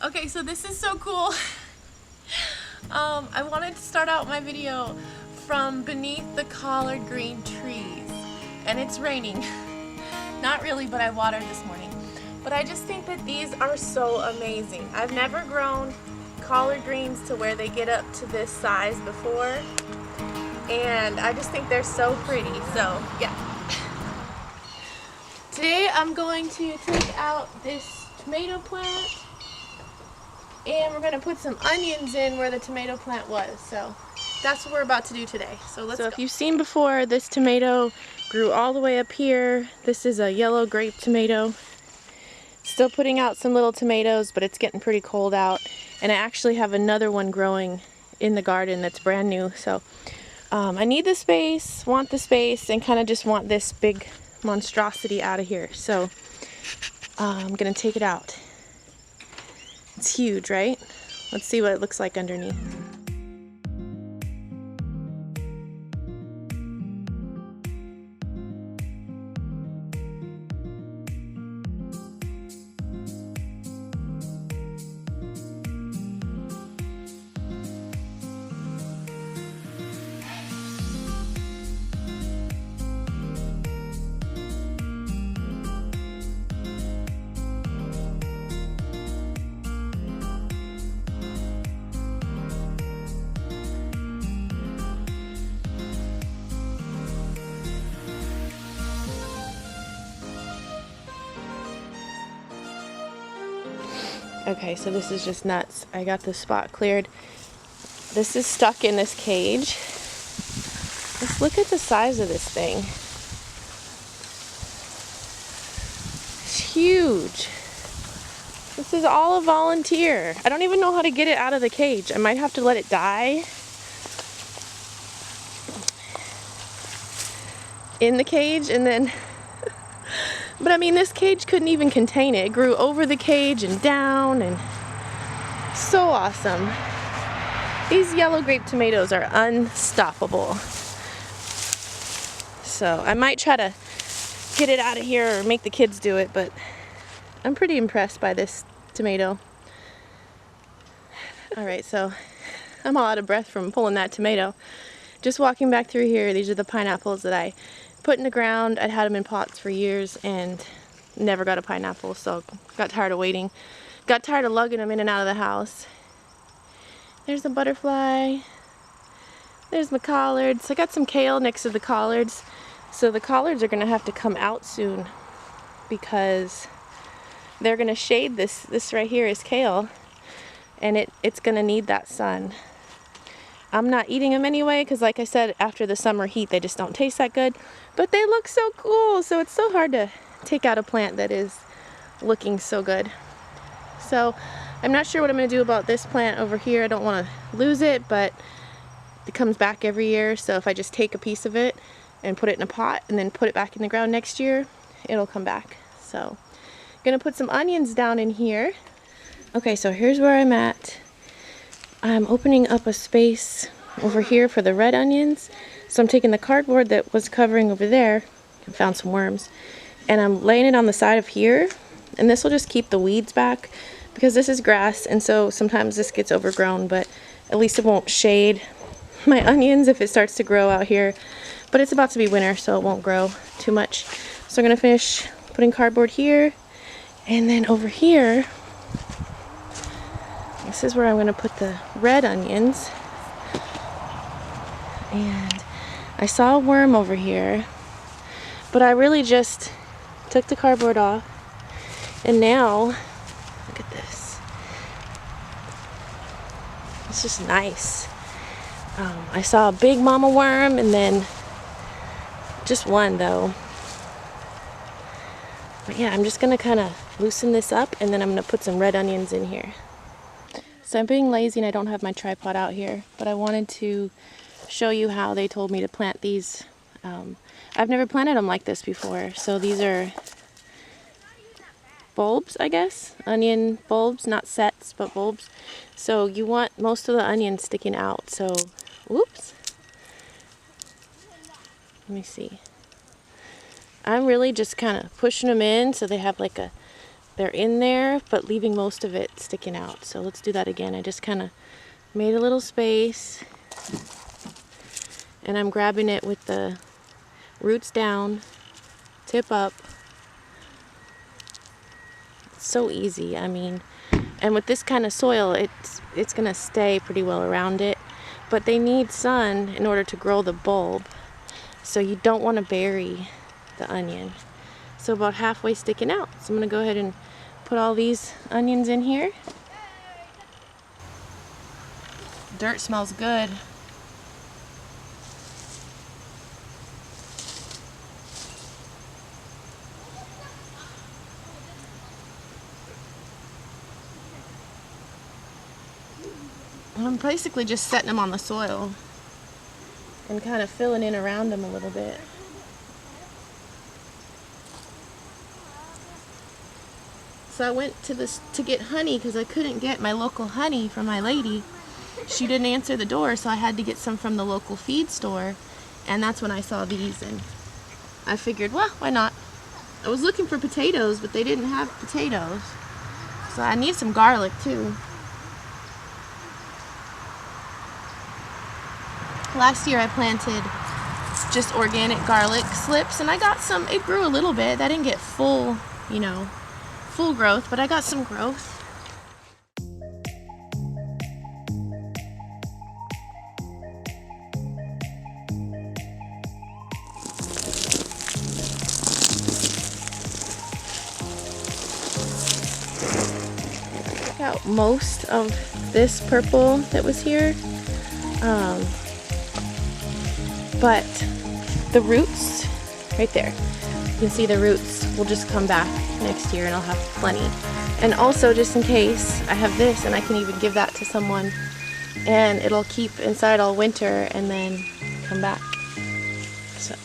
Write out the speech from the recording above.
Okay, so this is so cool. I wanted to start out my video from beneath the collard green trees, and it's raining. Not really, but I watered this morning. But I just think that these are so amazing. I've never grown collard greens to where they get up to this size before, and I just think they're so pretty. So yeah. Today I'm going to take out this tomato plant, and we're going to put some onions in where the tomato plant was. So that's what we're about to do today. So let's go. If you've seen before, this tomato grew all the way up here. This is a yellow grape tomato. Still putting out some little tomatoes, but it's getting pretty cold out. And I actually have another one growing in the garden that's brand new. So I need the space, want the space, and kind of just want this big monstrosity out of here. So I'm going to take it out. It's huge, right? Let's see what it looks like underneath. Okay, so this is just nuts. I got this spot cleared. This is stuck in this cage. Just look at the size of this thing. It's huge. This is all a volunteer. I don't even know how to get it out of the cage. I might have to let it die in the cage and then but I mean, this cage couldn't even contain it. It grew over the cage and down, and so awesome. These yellow grape tomatoes are unstoppable. So I might try to get it out of here or make the kids do it, but I'm pretty impressed by this tomato. Alright, so I'm all out of breath from pulling that tomato. Just walking back through here, these are the pineapples that I put in the ground. I'd had them in pots for years and never got a pineapple, so got tired of waiting. Got tired of lugging them in and out of the house. There's a butterfly. There's my collards. I got some kale next to the collards. So the collards are going to have to come out soon because they're going to shade this. This right here is kale, and it's going to need that sun. I'm not eating them anyway because, like I said, after the summer heat they just don't taste that good, but they look so cool. So it's so hard to take out a plant that is looking so good. So I'm not sure what I'm going to do about this plant over here. I don't want to lose it, but it comes back every year. So if I just take a piece of it and put it in a pot and then put it back in the ground next year, it'll come back. So I'm going to put some onions down in here. Okay, so here's where I'm at. I'm opening up a space over here for the red onions. So I'm taking the cardboard that was covering over there, and found some worms, and I'm laying it on the side of here, and this will just keep the weeds back because this is grass, and so sometimes this gets overgrown, but at least it won't shade my onions if it starts to grow out here. But it's about to be winter, so it won't grow too much. So I'm going to finish putting cardboard here, and then over here, this is where I'm going to put the red onions. And I saw a worm over here, but I really just took the cardboard off, and now look at this. It's just nice. I saw a big mama worm, and then just one though. But yeah, I'm just gonna kind of loosen this up, and then I'm gonna put some red onions in here. So I'm being lazy and I don't have my tripod out here, but I wanted to show you how they told me to plant these. I've never planted them like this before. So these are bulbs, I guess. Onion bulbs, not sets, but bulbs. So you want most of the onions sticking out. So, whoops. Let me see. I'm really just kind of pushing them in so they have like a they're in there, but leaving most of it sticking out. So let's do that again. I just kind of made a little space, and I'm grabbing it with the roots down, tip up. It's so easy, I mean, and with this kind of soil, it's gonna stay pretty well around it, but they need sun in order to grow the bulb, so you don't want to bury the onion. So about halfway sticking out. So I'm gonna go ahead and put all these onions in here. Dirt smells good. I'm basically just setting them on the soil and kind of filling in around them a little bit. So I went to get honey because I couldn't get my local honey from my lady. She didn't answer the door, so I had to get some from the local feed store, and that's when I saw these, and I figured, well, why not? I was looking for potatoes, but they didn't have potatoes, so I need some garlic too. Last year I planted just organic garlic slips, and I got some. It grew a little bit. I didn't get full, you know, full growth, but I got some growth. Took out most of this purple that was here, but the roots right there, you can see the roots will just come back next year and I'll have plenty. And also, just in case, I have this, and I can even give that to someone, and it'll keep inside all winter and then come back. So